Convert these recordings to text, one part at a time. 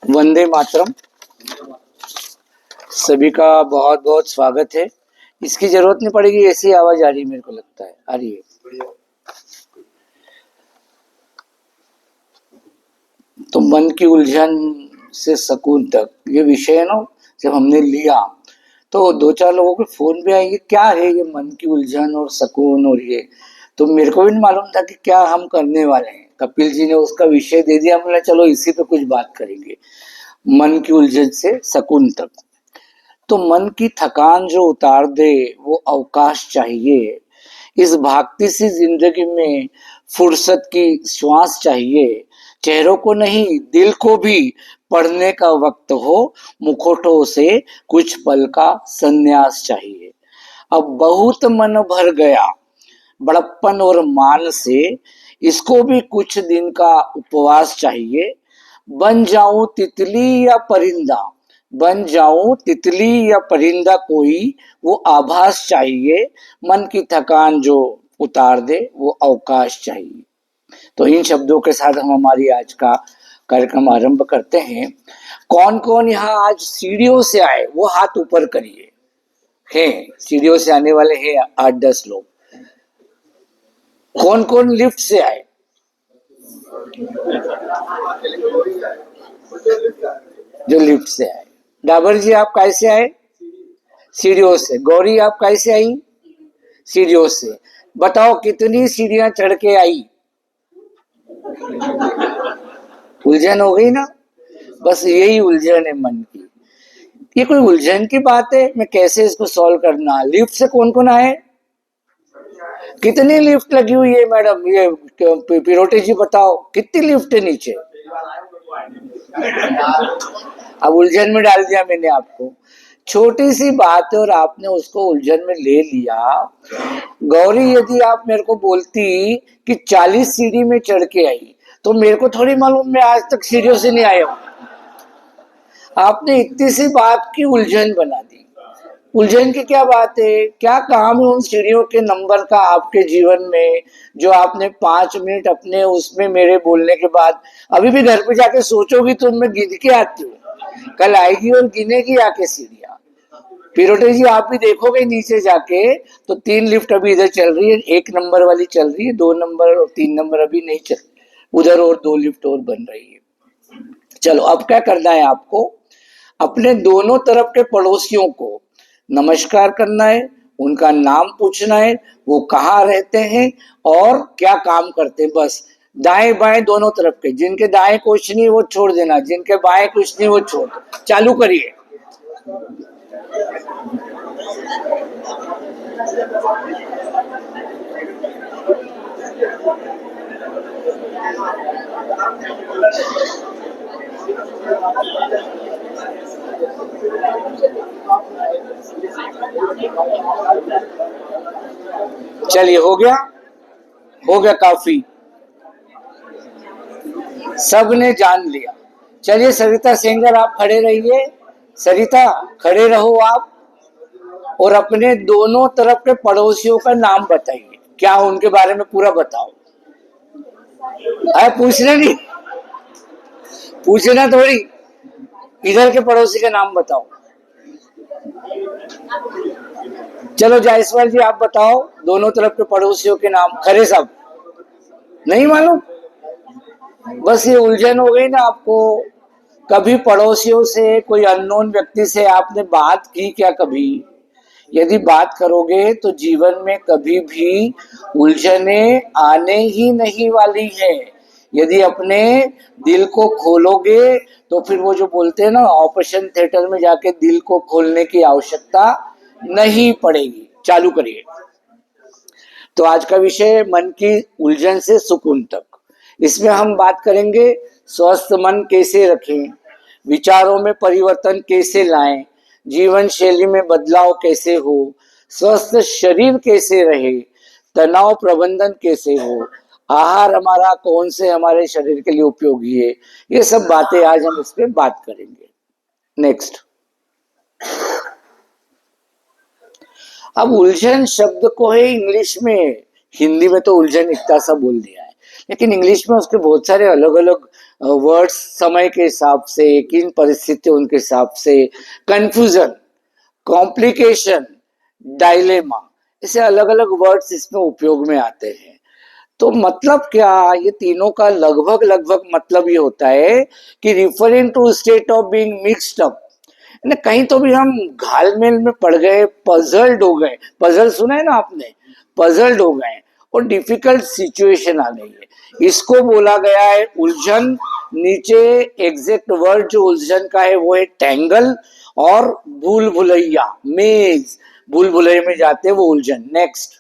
वंदे मातरम। सभी का बहुत बहुत स्वागत है। इसकी जरूरत नहीं पड़ेगी, ऐसी आवाज आ रही है, मेरे को लगता है आ रही है। तो मन की उलझन से सुकून तक ये विषय है ना, जब हमने लिया तो दो चार लोगों के फोन पे आएंगे, क्या है ये मन की उलझन और सुकून और ये। तो मेरे को भी नहीं मालूम था कि क्या हम करने वाले हैं। कपिल जी ने उसका विषय दे दिया, हमने चलो इसी पे कुछ बात करेंगे, मन की उलझन से सुकून तक। तो मन की थकान जो उतार दे वो अवकाश चाहिए। इस भागती सी जिंदगी में फुर्सत की श्वास चाहिए। चेहरों को नहीं, दिल को भी पढ़ने का वक्त हो। मुखौटों से कुछ पल का संन्यास चाहिए। अब बहुत मन भर गया बड़प्पन और मान से, इसको भी कुछ दिन का उपवास चाहिए। बन जाऊं तितली या परिंदा, बन जाऊं तितली या परिंदा कोई, वो आभास चाहिए। मन की थकान जो उतार दे वो अवकाश चाहिए। तो इन शब्दों के साथ हम हमारी आज का कार्यक्रम आरंभ करते हैं। कौन कौन यहाँ आज सीढ़ियों से आए वो हाथ ऊपर करिए। हैं सीढ़ियों से आने वाले हैं 8-10 लोग। कौन कौन लिफ्ट से आए? जो लिफ्ट से आए। डाबर जी आप कैसे आए? सीढ़ियों से। गौरी आप कैसे आई? सीढ़ियों से। बताओ कितनी सीढ़ियां चढ़ के आई? उलझन हो गई ना। बस यही उलझन है मन की। ये कोई उलझन की बात है? मैं कैसे इसको सॉल्व करना। लिफ्ट से कौन कौन आए? कितनी लिफ्ट लगी हुई है मैडम? ये पिरोटे जी बताओ कितनी लिफ्ट है नीचे? अब उलझन में डाल दिया मैंने आपको। छोटी सी बात है और आपने उसको उलझन में ले लिया। गौरी यदि आप मेरे को बोलती कि 40 सीढ़ी में चढ़ के आई, तो मेरे को थोड़ी मालूम, मैं आज तक सीढ़ियों से नहीं आया हूं। आपने इतनी सी बात की उलझन बना दी। उलझन की क्या बात है? क्या काम है उन सीढ़ियों के नंबर का आपके जीवन में, जो आपने 5 मिनट अपने उसमें मेरे बोलने के बाद अभी भी घर पे जाके सोचोगी तो मैं गिन के आती हूँ। कल आएगी और गिनेगी आके सीढ़ियां। पिरोटे जी आप भी देखोगे नीचे जाके तो 3 लिफ्ट अभी इधर चल रही है, 1 नंबर वाली चल रही है, 2 नंबर और 3 नंबर अभी नहीं चल, उधर और 2 लिफ्ट और बन रही है। चलो अब क्या करना है आपको, अपने दोनों तरफ के पड़ोसियों को नमस्कार करना है, उनका नाम पूछना है, वो कहाँ रहते हैं और क्या काम करते हैं। बस दाएं बाएं दोनों तरफ के, जिनके दाएं कुछ नहीं वो छोड़ देना, जिनके बाएं कुछ नहीं वो छोड़ दो। चालू करिए। चलिए हो गया, हो गया काफी, सबने जान लिया। चलिए सरिता सेंगर आप खड़े रहिए। सरिता खड़े रहो आप, और अपने दोनों तरफ के पड़ोसियों का नाम बताइए। क्या उनके बारे में पूरा बताओ। अरे पूछना नहीं, पूछना थोड़ी, इधर के पड़ोसी का नाम बताओ। चलो जायसवाल जी आप बताओ दोनों तरफ के पड़ोसियों के नाम। खरे साहब नहीं मालूम? बस ये उलझन हो गई ना आपको। कभी पड़ोसियों से, कोई अननोन व्यक्ति से आपने बात की क्या कभी? यदि बात करोगे तो जीवन में कभी भी उलझने आने ही नहीं वाली है। यदि अपने दिल को खोलोगे तो फिर वो जो बोलते हैं ना, ऑपरेशन थिएटर में जाके दिल को खोलने की आवश्यकता नहीं पड़ेगी। चालू करिए। तो आज का विषय मन की उलझन से सुकून तक। इसमें हम बात करेंगे स्वस्थ मन कैसे रखें, विचारों में परिवर्तन कैसे लाएं, जीवन शैली में बदलाव कैसे हो, स्वस्थ शरीर कैसे रहे, तनाव प्रबंधन कैसे हो, आहार हमारा कौन से हमारे शरीर के लिए उपयोगी है। ये सब बातें आज हम इस पे बात करेंगे। नेक्स्ट। अब उलझन शब्द को है इंग्लिश में, हिंदी में तो उलझन इतना सा बोल दिया है, लेकिन इंग्लिश में उसके बहुत सारे अलग अलग वर्ड्स, समय के हिसाब से, किन परिस्थितियों के हिसाब से, कंफ्यूजन, कॉम्प्लिकेशन, डायलेमा, ऐसे अलग अलग वर्ड्स इसमें उपयोग में आते हैं। तो मतलब क्या, ये तीनों का लगभग लगभग मतलब ये होता है कि referring to state of being mixed up, ना कहीं तो भी हम घालमेल में पड़ गए, पजल्ड हो गए। पजल सुना है ना आपने, पजल्ड हो गए और डिफिकल्ट सिचुएशन आ गई है, इसको बोला गया है उलझन। नीचे एग्जैक्ट वर्ड जो उलझन का है वो है टैंगल, और भूल भुलैया, मेज, भूल भुलैया में जाते हैं वो उलझन। Next,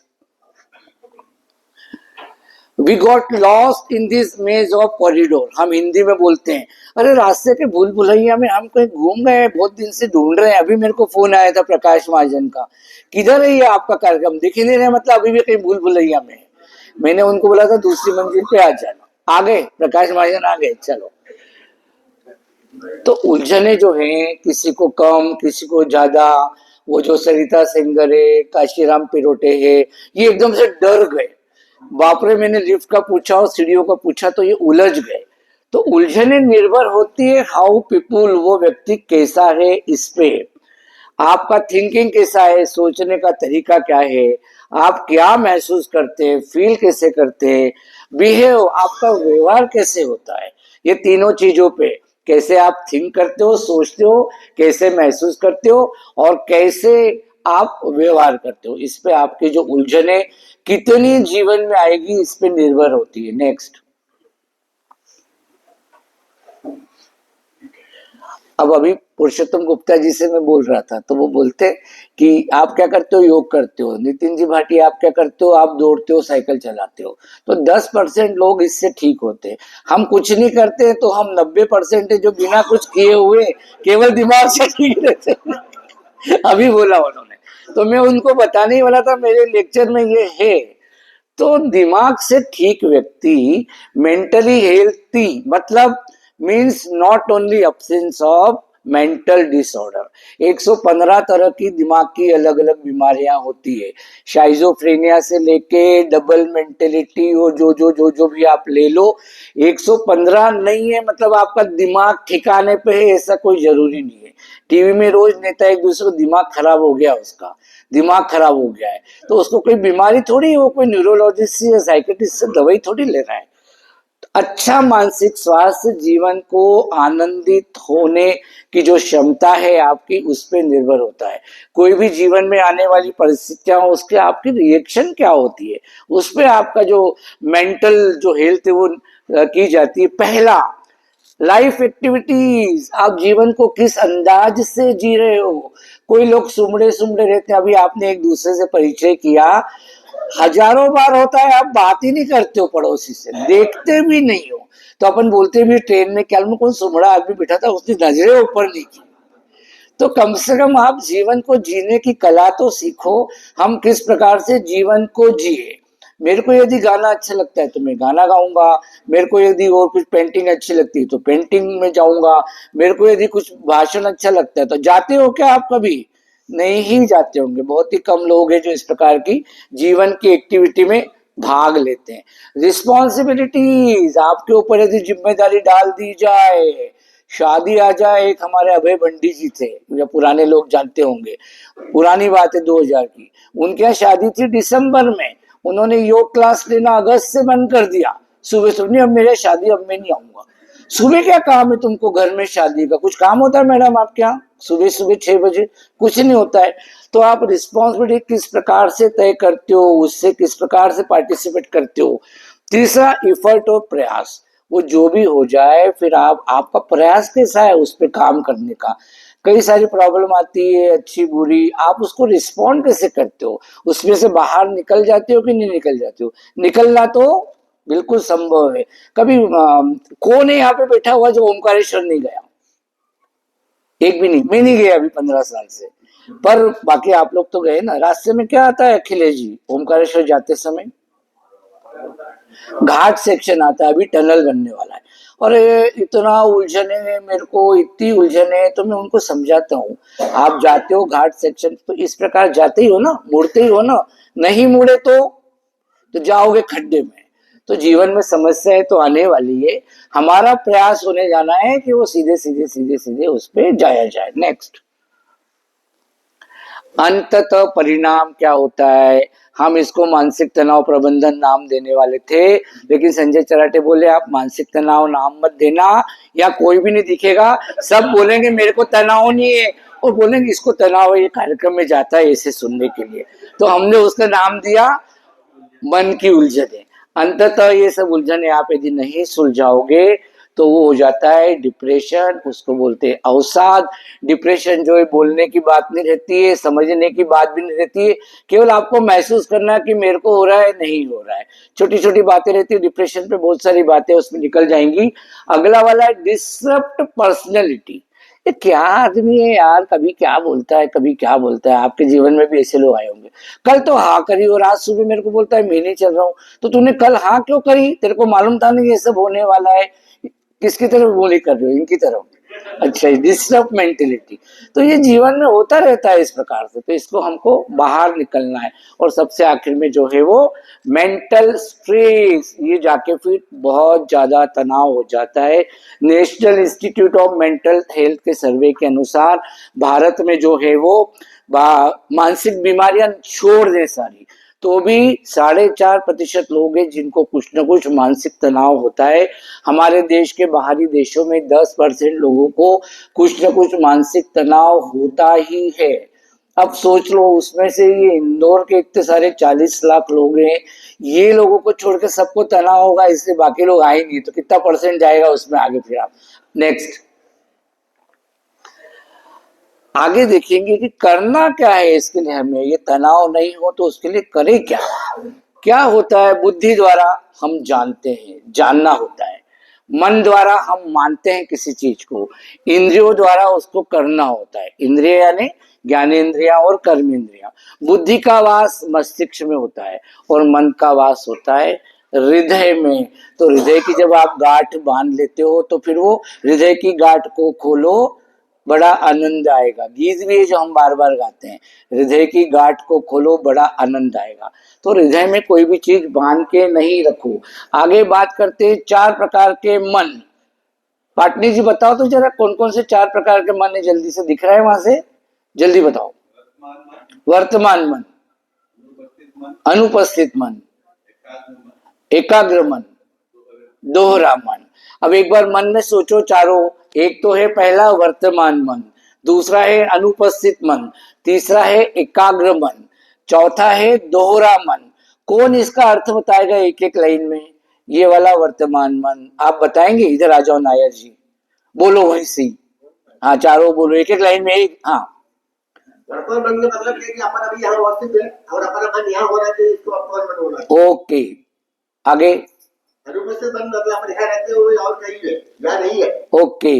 we got lost in this maze of corridor, हम हिंदी में बोलते हैं अरे रास्ते के भूल भुलैया में हम कहीं घूम गए, बहुत दिन से ढूंढ रहे हैं। अभी मेरे को फोन आया था प्रकाश महाजन का, किधर है ये आपका कार्यक्रम, दिख ही नहीं रहे, मतलब अभी भी कहीं भूल भुलैया में है। मैंने उनको बोला था दूसरी मंजिल पे आ जाना, आ गए प्रकाश महाजन, आ गए, चलो। तो उलझने जो हैं, किसी को कम किसी को ज्यादा, वो जो सरिता सेंगर है, काशीराम पिरोटे है, ये एकदम से डर गए, बाप रे, मैंने लिफ्ट का पूछा और सीढ़ियों का पूछा तो ये उलझ गए। तो उलझने निर्भर होती है हाउ पीपुल, वो व्यक्ति कैसा है इस पे, आपका थिंकिंग कैसा है, सोचने का तरीका क्या है, आप क्या महसूस करते हैं, फील कैसे करते हैं, बिहेव, आपका व्यवहार कैसे होता है, ये तीनों चीजों पे, कैसे आप थिंक करते हो, सोचते हो, कैसे महसूस करते हो, और कैसे आप व्यवहार करते हो, इस पे आपकी जो उलझने कितनी जीवन में आएगी इस पे निर्भर होती है। नेक्स्ट, अब अभी पुरुषोत्तम गुप्ता जी से मैं बोल रहा था तो वो बोलते कि आप क्या करते हो, योग करते हो। नितिन जी भाटिया आप क्या करते हो, आप दौड़ते हो, साइकिल चलाते हो। तो 10% लोग इससे ठीक होते हैं, हम कुछ नहीं करते तो हम 90% जो बिना कुछ किए हुए केवल दिमाग से ठीक रहते हैं। अभी बोला उन्होंने, तो मैं उनको बताने ही वाला था मेरे लेक्चर में ये है। तो दिमाग से ठीक व्यक्ति मेंटली हेल्थी, मतलब means not only absence of mental disorder. 115 तरह की दिमाग की अलग अलग बीमारियां होती है, शाइजोफ्रेनिया से लेके डबल मेंटेलिटी, और जो भी आप ले लो, 115 नहीं है, मतलब आपका दिमाग ठिकाने पे है ऐसा कोई जरूरी नहीं है। टीवी में रोज नेता एक दूसरे को दिमाग खराब हो गया, उसका दिमाग खराब हो गया है, तो उसको कोई बीमारी थोड़ी है, वो कोई न्यूरोलॉजिस्ट से या साइकेट्रिस्ट से दवाई थोड़ी ले रहा है। अच्छा मानसिक स्वास्थ्य जीवन को आनंदित होने की जो क्षमता है आपकी, उस पर निर्भर होता है। कोई भी जीवन में आने वाली परिस्थितियां, उसके आपकी रिएक्शन क्या होती है, उस पर आपका जो मेंटल जो हेल्थ है वो की जाती है। पहला, लाइफ एक्टिविटीज, आप जीवन को किस अंदाज से जी रहे हो। कोई लोग सुमड़े सुमड़े रहते हैं, अभी आपने एक दूसरे से परिचय किया, हजारों बार होता है, आप बात ही नहीं करते हो पड़ोसी से, देखते भी नहीं हो। तो अपन बोलते भी ट्रेन में, क्या में कौन सुमड़ा आदमी बैठा था, उसकी नजरें ऊपर नहीं की। तो कम से कम आप जीवन को जीने की कला तो सीखो, हम किस प्रकार से जीवन को जिए। मेरे को यदि गाना अच्छा लगता है तो मैं गाना गाऊंगा, मेरे को यदि और कुछ पेंटिंग अच्छी लगती है तो पेंटिंग में जाऊंगा, मेरे को यदि कुछ भाषण अच्छा लगता है तो। जाते हो क्या आप कभी? नहीं ही जाते होंगे, बहुत ही कम लोग हैं जो इस प्रकार की जीवन की एक्टिविटी में भाग लेते हैं। रिस्पॉन्सिबिलिटीज, आपके ऊपर यदि जिम्मेदारी डाल दी जाए, शादी आ जाए, एक हमारे अभय बंडी जी थे, या पुराने लोग जानते होंगे, पुरानी बात है 2000 की, उनके यहाँ शादी थी दिसंबर में, उन्होंने योग क्लास लेना अगस्त से बंद कर दिया। सुबह सुबह, नहीं अब मेरे शादी, अब मैं नहीं आऊंगा। सुबह क्या काम है तुमको, घर में शादी का कुछ काम होता है मैडम आपके यहाँ सुबह सुबह 6 बजे? कुछ नहीं होता है। तो आप रिस्पॉन्सिबिलिटी किस प्रकार से तय करते हो, उससे किस प्रकार से पार्टिसिपेट करते हो। तीसरा, इफर्ट और प्रयास, वो जो भी हो जाए, फिर आप, आपका प्रयास कैसा है उस पर काम करने का। कई सारी प्रॉब्लम आती है, अच्छी बुरी, आप उसको रिस्पॉन्ड कैसे करते हो, उसमें से बाहर निकल जाते हो कि नहीं निकल जाते हो। निकलना तो बिल्कुल संभव है। कभी कौन है यहाँ पे बैठा हुआ जो ओमकारेश्वर नहीं गया? एक भी नहीं, मैं नहीं गया अभी 15 साल से, पर बाकी आप लोग तो गए ना। रास्ते में क्या आता है अखिलेश जी, ओमकारेश्वर जाते समय घाट सेक्शन आता है, अभी टनल बनने वाला है, और इतना उलझने है, मेरे को इतनी उलझने है, तो मैं उनको समझाता हूँ, आप जाते हो घाट सेक्शन तो इस प्रकार जाते ही हो ना, मुड़ते ही हो ना, नहीं मुड़े तो जाओगे खड्डे में। तो जीवन में समस्याएं तो आने वाली है, हमारा प्रयास होने जाना है कि वो सीधे सीधे सीधे सीधे उस पे जाया जाए। नेक्स्ट, अंततः परिणाम क्या होता है? हम इसको मानसिक तनाव प्रबंधन नाम देने वाले थे, लेकिन संजय चराटे बोले आप मानसिक तनाव नाम मत देना, या कोई भी नहीं दिखेगा, सब बोलेंगे मेरे को तनाव नहीं है, और बोलेंगे इसको तनाव है, ये कार्यक्रम में जाता है इसे सुनने के लिए। तो हमने उसका नाम दिया मन की उलझने। अंततः ये सब उलझने आप यदि नहीं सुलझाओगे तो वो हो जाता है डिप्रेशन, उसको बोलते हैं अवसाद। डिप्रेशन जो है बोलने की बात नहीं रहती है, समझने की बात भी नहीं रहती है, केवल आपको महसूस करना कि मेरे को हो रहा है, नहीं हो रहा है, छोटी छोटी बातें रहती है। डिप्रेशन पे बहुत सारी बातें उसमें निकल जाएंगी। अगला वाला है डिसरप्ट पर्सनैलिटी। ये क्या आदमी है यार, कभी क्या बोलता है कभी क्या बोलता है। आपके जीवन में भी ऐसे लोग आए होंगे, कल तो हाँ करी और आज सुबह मेरे को बोलता है मैं नहीं चल रहा हूँ। तो तूने कल हाँ क्यों करी, तेरे को मालूम था नहीं ये सब होने वाला है। किसकी तरफ गोली कर रहे हो, इनकी तरफ। अच्छा, डिस्टर्ब मेंटेलिटी। तो ये जीवन में होता रहता है इस प्रकार से, तो इसको हमको बाहर निकलना है। और सबसे आखिर में जो है वो मेंटल स्ट्रेस, ये जाके फिर बहुत ज्यादा तनाव हो जाता है। National institute of mental health के सर्वे के अनुसार भारत में जो है वो मानसिक बीमारियां छोड़ दें सारी, तो भी 4.5% लोग हैं जिनको कुछ न कुछ मानसिक तनाव होता है। हमारे देश के बाहरी देशों में 10% लोगों को कुछ न कुछ मानसिक तनाव होता ही है। अब सोच लो, उसमें से ये इंदौर के इतने सारे 40 लाख लोग हैं, ये लोगों को छोड़ के सबको तनाव होगा, इसलिए बाकी लोग आएंगे, तो कितना परसेंट जाएगा उसमें आगे फिर आप। नेक्स्ट, आगे देखेंगे कि करना क्या है इसके लिए। हमें ये तनाव नहीं हो तो उसके लिए करे क्या। क्या होता है, बुद्धि द्वारा हम जानते हैं, जानना होता है। मन द्वारा हम मानते हैं किसी चीज को। इंद्रियों द्वारा उसको करना होता है। इंद्रिय यानी ज्ञानेंद्रिया और कर्मेंद्रिया। बुद्धि का वास मस्तिष्क में होता है और मन का वास होता है हृदय में। तो हृदय की जब आप गांठ बांध लेते हो तो फिर वो हृदय की गांठ को खोलो, बड़ा आनंद आएगा। गीत भी है जो हम बार बार गाते हैं, हृदय की गांठ को खोलो बड़ा आनंद आएगा। तो हृदय में कोई भी चीज बांध के नहीं रखो। आगे बात करते हैं 4 प्रकार के मन। पाटनी जी बताओ तो जरा कौन कौन से 4 प्रकार के मन है, जल्दी से दिख रहा है वहां से, जल्दी बताओ। वर्तमान मन, अनुपस्थित मन, एकाग्र मन, दोहरा मन। अब एक बार मन में सोचो चारों। एक तो है पहला वर्तमान मन, दूसरा है अनुपस्थित मन, तीसरा है एकाग्र मन, चौथा है दोहरा मन। कौन इसका अर्थ बताएगा एक एक लाइन में? ये वाला वर्तमान मन आप बताएंगे? इधर आ जाओ नायर जी, बोलो वहीं से। हाँ चारों बोलो एक एक लाइन में। एक, हाँ। वर्तमान मन का मतलब है कि अपन अभी यहाँ अवस्थित है और अपन अपन यहाँ हो रहा है, इसको वर्तमान मन होना है। ओके, आगे। अनुपस्थित मन मतलब अपन यहाँ रहते हुए और कहीं है, यहाँ नहीं है। ओके,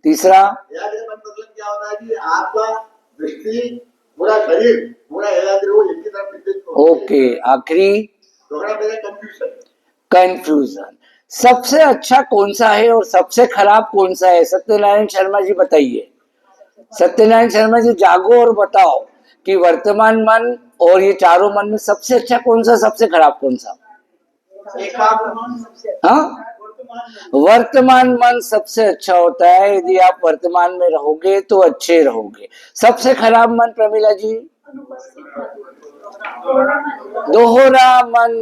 तीसरा। मतलब क्या होता है कि आपका दृष्टि, पूरा शरीर, पूरा एकाग्र हो, एक ही तरफ केंद्रित हो। ओके, आखिरी। दोहरा मेरा कंफ्यूजन। कंफ्यूजन। सबसे अच्छा कौन सा है और सबसे खराब कौन सा है? सत्यनारायण शर्मा जी बताइए। सत्यनारायण शर्मा जी जागो और बताओ कि वर्तमान मन और ये चारों मन में सबसे अच्छा कौन सा, सबसे खराब कौन सा? हाँ, वर्तमान मन सबसे अच्छा होता है। यदि आप वर्तमान में रहोगे तो अच्छे रहोगे। सबसे खराब मन प्रमिला जी? दोहरा मन।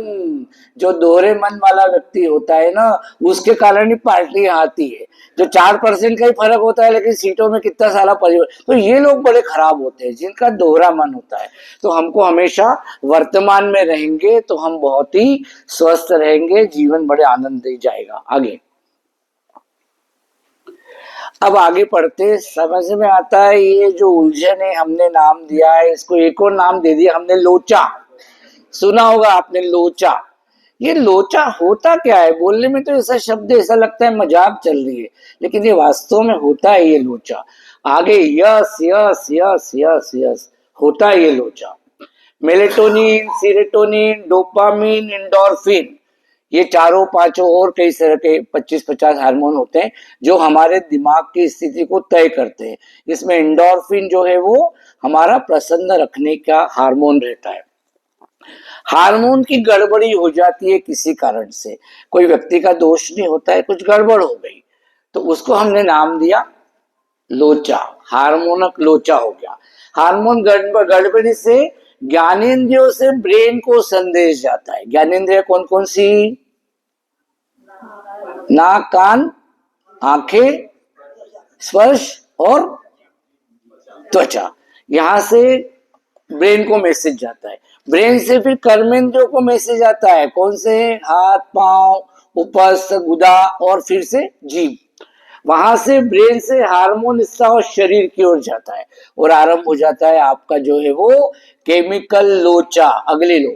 जो दोहरे मन वाला व्यक्ति होता है ना, उसके कारण ही पार्टी आती है। जो 4% का ही फर्क होता है लेकिन सीटों में कितना सारा परिवर्तन, तो ये लोग बड़े खराब होते हैं जिनका दोहरा मन होता है। तो हमको हमेशा वर्तमान में रहेंगे तो हम बहुत ही स्वस्थ रहेंगे, जीवन बड़े आनंद दे जाएगा। आगे, अब आगे पढ़ते समझ में आता है ये जो उलझन है हमने नाम दिया है, इसको एक और नाम दे दिया हमने, लोचा। सुना होगा आपने लोचा। ये लोचा होता क्या है? बोलने में तो ऐसा शब्द ऐसा लगता है मजाक चल रही है, लेकिन ये वास्तव में होता है ये लोचा। आगे, yes yes yes yes yes, होता है ये लोचा। मेलेटोनिन, सीरोटोनिन, डोपामिन, एंडोर्फिन, ये चारों पांचों और कई तरह के 25-50 हार्मोन होते हैं जो हमारे दिमाग की स्थिति को तय करते हैं। इसमें एंडोर्फिन जो है वो हमारा प्रसन्न रखने का हार्मोन रहता है। हार्मोन की गड़बड़ी हो जाती है किसी कारण से, कोई व्यक्ति का दोष नहीं होता है, कुछ गड़बड़ हो गई, तो उसको हमने नाम दिया लोचा, हार्मोनक लोचा हो गया। हार्मोन गड़बड़ी से ज्ञानेंद्रियों से ब्रेन को संदेश जाता है। ज्ञानेंद्रिय कौन कौन सी? नाक, कान, आंखें, स्पर्श और त्वचा। यहां से ब्रेन को मैसेज जाता है, ब्रेन से फिर कर्मेंद्रियों को मैसेज आता है, कौन से? हाथ, पांव, उपस्थ, गुदा और फिर से जीभ। वहां से ब्रेन से हार्मोन स्राव शरीर की ओर जाता है और आरंभ हो जाता है आपका जो है वो केमिकल लोचा। अगले लो,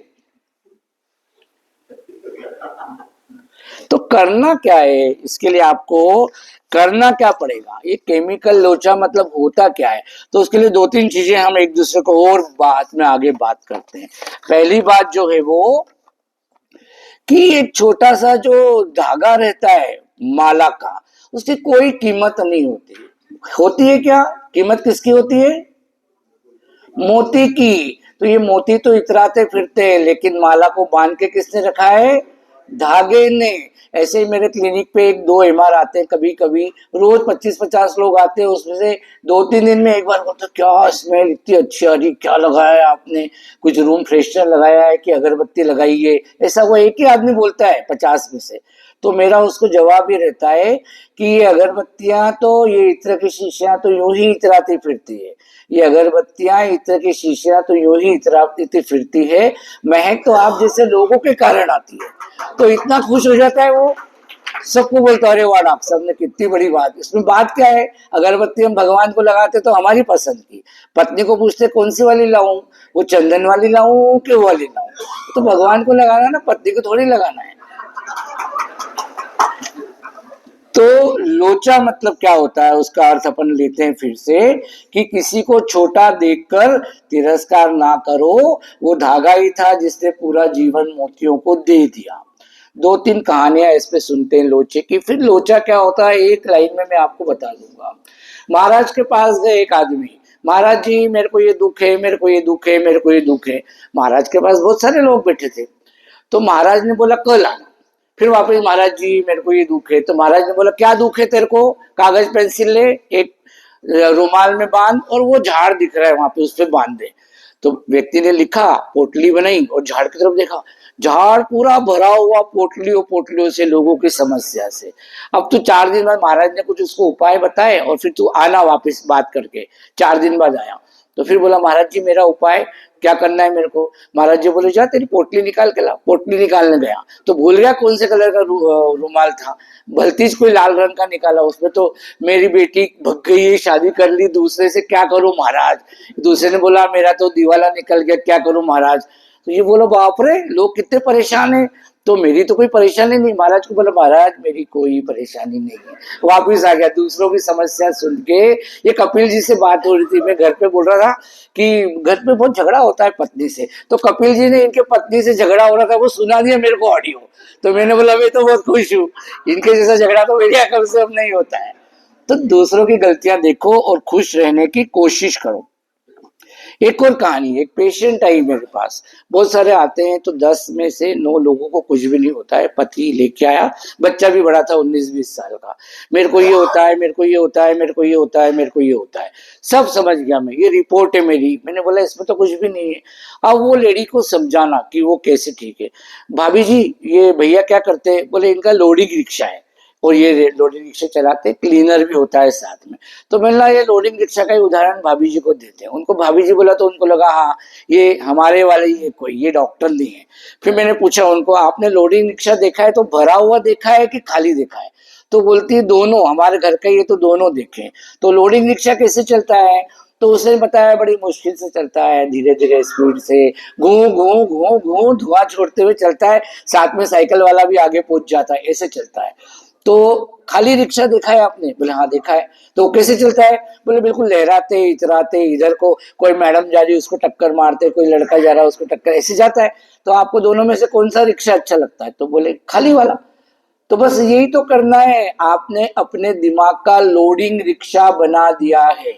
तो करना क्या है इसके लिए? आपको करना क्या पड़ेगा? ये केमिकल लोचा मतलब होता क्या है? तो उसके लिए दो तीन चीजें हम एक दूसरे को और बात में आगे बात करते हैं। पहली बात जो है वो कि एक छोटा सा जो धागा रहता है माला का, उसकी कोई कीमत नहीं होती। होती है क्या कीमत? किसकी होती है? मोती की। तो ये मोती तो इतराते फिरते हैं, लेकिन माला को बांध के किसने रखा है? धागे ने। ऐसे ही मेरे क्लिनिक पे एक दो एमआर आते हैं कभी कभी, रोज 25-50 लोग आते हैं, उसमें से 2-3 दिन में एक बार बोलते क्या स्मेल इतनी अच्छी आ रही, क्या लगाया है आपने? कुछ रूम फ्रेशनर लगाया है कि अगरबत्ती लगाई है? ऐसा वो एक ही आदमी बोलता है 50 में से। तो मेरा उसको जवाब ये रहता है कि ये अगरबत्तियां तो, ये इत्र की शीशियां तो यूं ही इतराती फिरती है, ये अगरबत्तियां इत्र की शीशियां तो यूं ही इतराती फिरती है, महक तो आप जैसे लोगों के कारण आती है। तो इतना खुश हो जाता है वो, सबको बोलता है अरे वाह डॉक्टर साहब ने कितनी बड़ी बात। इसमें बात क्या है? अगरबत्ती हम भगवान को लगाते तो हमारी पसंद की। पत्नी को पूछते कौन सी वाली लाऊं, वो चंदन वाली लाऊं कि वो वाली लाऊं? तो भगवान को लगाना ना, पत्नी को थोड़ी लगाना है। तो लोचा मतलब क्या होता है, उसका अर्थ अपन लेते हैं फिर से कि किसी को छोटा देखकर तिरस्कार ना करो, वो धागा ही था जिसने पूरा जीवन मोतियों को दे दिया। दो तीन कहानियां इस पे सुनते हैं लोचे की। फिर लोचा क्या होता है एक लाइन में मैं आपको बता दूंगा। महाराज के पास गए एक आदमी, महाराज जी मेरे को ये दुख है, मेरे को ये दुख है, मेरे को ये दुख है। महाराज के पास बहुत सारे लोग बैठे थे, तो महाराज ने बोला कल आना। फिर वापस महाराज जी मेरे को ये दुख है। तो महाराज ने बोला क्या दुख है तेरे को? कागज पेंसिल ले, एक रुमाल में बांध, और वो झाड़ दिख रहा है वहां पे उस पर बांध दे। तो व्यक्ति ने लिखा, पोटली बनाई और झाड़ की तरफ देखा, झाड़ पूरा भरा हुआ पोटलियों पोटलियों से लोगों की समस्या से। अब तू 4 दिन बाद, महाराज ने कुछ उसको उपाय बताए और फिर तू आना वापस बात करके। 4 दिन बाद आया, तो फिर बोला महाराज जी मेरा उपाय क्या करना है मेरे को? महाराज जी बोले जा तेरी पोटली निकाल के ला। पोटली निकालने गया तो भूल गया कौन से कलर का रुमाल था, भलतीज कोई लाल रंग का निकाला, उसमें तो मेरी बेटी भग गई है, शादी कर ली दूसरे से, क्या करूं महाराज? दूसरे ने बोला मेरा तो दीवाला निकल गया, क्या करूं महाराज? तो ये बोलो बाप रे लोग कितने परेशान है। तो मेरी तो कोई परेशानी नहीं। महाराज को बोला महाराज मेरी कोई परेशानी नहीं है। वापिस आ गया दूसरों की समस्या सुन के। ये कपिल जी से बात हो रही थी, मैं घर पे बोल रहा था कि घर पे बहुत झगड़ा होता है पत्नी से, तो कपिल जी ने इनके पत्नी से झगड़ा हो रहा था वो सुना दिया मेरे को ऑडियो। तो मैंने बोला मैं तो बहुत खुश हूँ, इनके जैसा झगड़ा तो मेरे यहाँ कम से कम नहीं होता है। तो दूसरों की गलतियां देखो और खुश रहने की कोशिश करो। एक और कहानी, एक पेशेंट आई मेरे पास, बहुत सारे आते हैं तो 10 में से 9 लोगों को कुछ भी नहीं होता है। पति लेके आया, बच्चा भी बड़ा था 19-20 साल का, मेरे को ये होता है, मेरे को ये होता है, मेरे को ये होता है, मेरे को ये होता है। सब समझ गया मैं, ये रिपोर्ट है मेरी। मैंने बोला इसमें तो कुछ भी नहीं है। अब वो लेडी को समझाना कि वो कैसे ठीक है। भाभी जी ये भैया क्या करते हैं? बोले इनका लोडिंग रिक्शा है और ये लोडिंग रिक्शा चलाते, क्लीनर भी होता है साथ में। तो मैंने कहा ये लोडिंग रिक्शा का ही उदाहरण भाभी जी को देते हैं। उनको भाभी जी बोला तो उनको लगा हाँ ये हमारे वाले ही है कोई, ये डॉक्टर नहीं है। फिर मैंने पूछा उनको आपने लोडिंग रिक्शा देखा है तो भरा हुआ देखा है कि खाली देखा है? तो बोलती है दोनों, हमारे घर का ये तो दोनों देखे। तो लोडिंग रिक्शा कैसे चलता है? तो उसने बताया बड़ी मुश्किल से चलता है, धीरे धीरे स्पीड से, घू घू घू घू धुआं छोड़ते हुए चलता है, साथ में साइकिल वाला भी आगे पहुंच जाता है, ऐसे चलता है। तो खाली रिक्शा देखा है आपने? बोले हाँ देखा है। तो कैसे चलता है? बोले बिल्कुल लहराते इतराते, इधर को कोई मैडम जा रही है उसको टक्कर मारते, कोई लड़का जा रहा है उसको टक्कर, ऐसे जाता है। तो आपको दोनों में से कौन सा रिक्शा अच्छा लगता है? तो बोले खाली वाला। तो बस यही तो करना है, आपने अपने दिमाग का लोडिंग रिक्शा बना दिया है।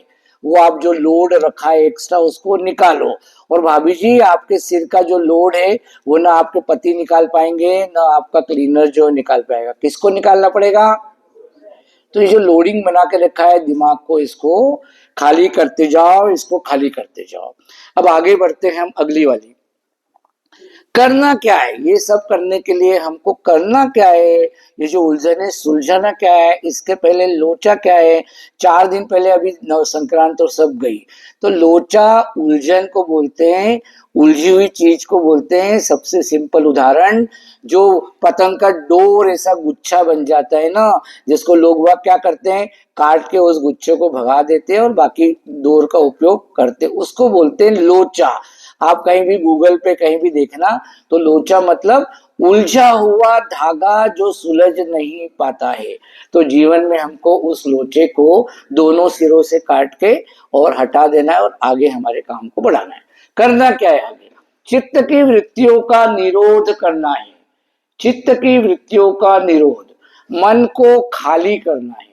वो आप जो लोड रखा है एक्स्ट्रा उसको निकालो। और भाभी जी आपके सिर का जो लोड है वो ना आपके पति निकाल पाएंगे ना आपका क्लीनर जो निकाल पाएगा, किसको निकालना पड़ेगा? तो ये जो लोडिंग बना के रखा है दिमाग को, इसको खाली करते जाओ, इसको खाली करते जाओ। अब आगे बढ़ते हैं हम अगली वाली। करना क्या है? ये सब करने के लिए हमको करना क्या है? ये जो उलझन है सुलझाना क्या है? इसके पहले लोचा क्या है? 4 दिन पहले अभी नव संक्रांत और सब गई। तो लोचा उलझन को बोलते हैं, उलझी हुई चीज को बोलते हैं। सबसे सिंपल उदाहरण, जो पतंग का डोर ऐसा गुच्छा बन जाता है ना, जिसको लोग वह क्या करते हैं, काट के उस गुच्छे को भगा देते हैं और बाकी डोर का उपयोग करते हैं, उसको बोलते हैं लोचा। आप कहीं भी गूगल पे कहीं भी देखना तो लोचा मतलब उलझा हुआ धागा जो सुलझ नहीं पाता है। तो जीवन में हमको उस लोचे को दोनों सिरों से काट के और हटा देना है और आगे हमारे काम को बढ़ाना है। करना क्या है आगे? चित्त की वृत्तियों का निरोध करना है। चित्त की वृत्तियों का निरोध, मन को खाली करना है।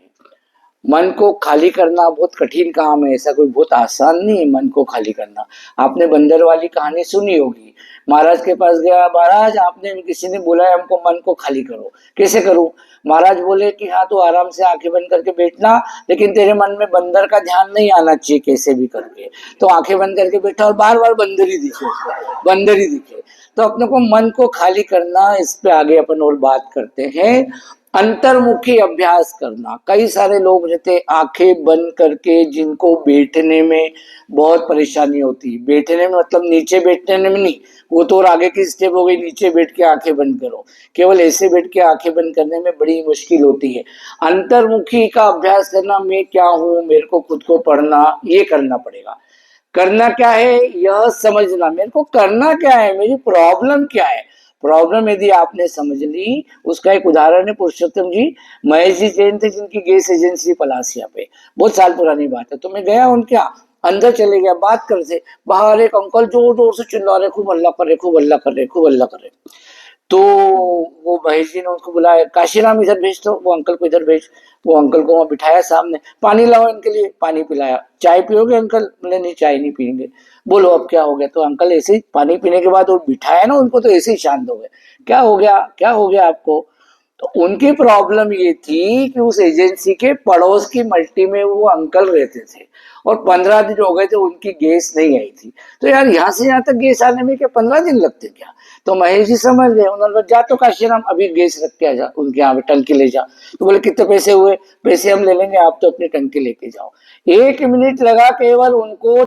मन को खाली करना बहुत कठिन काम है, ऐसा कोई बहुत आसान नहीं है मन को खाली करना। आपने बंदर वाली कहानी सुनी होगी। महाराज के पास गया, महाराज आपने किसी ने बोला है हमको मन को खाली करो, कैसे करूं? महाराज बोले कि हाँ तो आराम से आंखें बंद करके बैठना, लेकिन तेरे मन में बंदर का ध्यान नहीं आना चाहिए कैसे भी करके। तो आंखें बंद करके बैठा और बार बार बंदर ही दिखे उसको, बंदर ही दिखे। तो अपने को मन को खाली करना, इस पे आगे अपन और बात करते हैं। अंतर्मुखी अभ्यास करना। कई सारे लोग रहते आंखें बंद करके, जिनको बैठने में बहुत परेशानी होती है। बैठने में मतलब नीचे बैठने में नहीं, वो तो और आगे की स्टेप हो गई, नीचे बैठ के आंखें बंद करो। केवल ऐसे बैठ के आंखें बंद करने में बड़ी मुश्किल होती है। अंतर्मुखी का अभ्यास करना, मैं क्या हूँ, मेरे को खुद को पढ़ना, ये करना पड़ेगा। करना क्या है यह समझना, मेरे को करना क्या है, मेरी प्रॉब्लम क्या है। प्रॉब्लम यदि आपने समझ ली, उसका एक उदाहरण है पुरुषोत्तम जी, महेश जी जैन थे जिनकी गैस एजेंसी पलासिया पे, बहुत साल पुरानी बात है। तो मैं गया उनके यहाँ, अंदर चले गया, बात कर रहे, बाहर एक अंकल जोर जोर से चिल्ला रहे, खूब हल्ला कर रहे, खूब हल्ला कर रहे, खूब हल्ला कर रहे। तो वो महेश जी ने उनको बुलाया, काशीराम इधर भेज, तो वो अंकल को इधर भेज। वो अंकल को वहां बिठाया सामने, पानी लाओ इनके लिए, पानी पिलाया। चाय पियोगे अंकल? बोले नहीं चाय नहीं पियेंगे। बोलो अब क्या हो गया? तो अंकल ऐसे ही पानी पीने के बाद वो बिठाया ना उनको, तो ऐसे ही शांत हो गए। क्या हो गया, क्या हो गया आपको? तो उनकी प्रॉब्लम ये थी कि उस एजेंसी के पड़ोस की मल्टी में वो अंकल रहते थे और 15 दिन हो गए थे उनकी गैस नहीं आई थी। तो यार यहाँ से यहाँ तक गैस आने में क्या 15 दिन लगते क्या? तो महेश जी समझ गए, उन्होंने बोला जा तो काशीराम अभी गैस रख के आ जा, उनके यहाँ पे टंकी ले जा। तो बोले कितने पैसे हुए? पैसे हम ले लेंगे, आप तो अपनी टंकी लेके जाओ। 1 मिनट लगा केवल उनको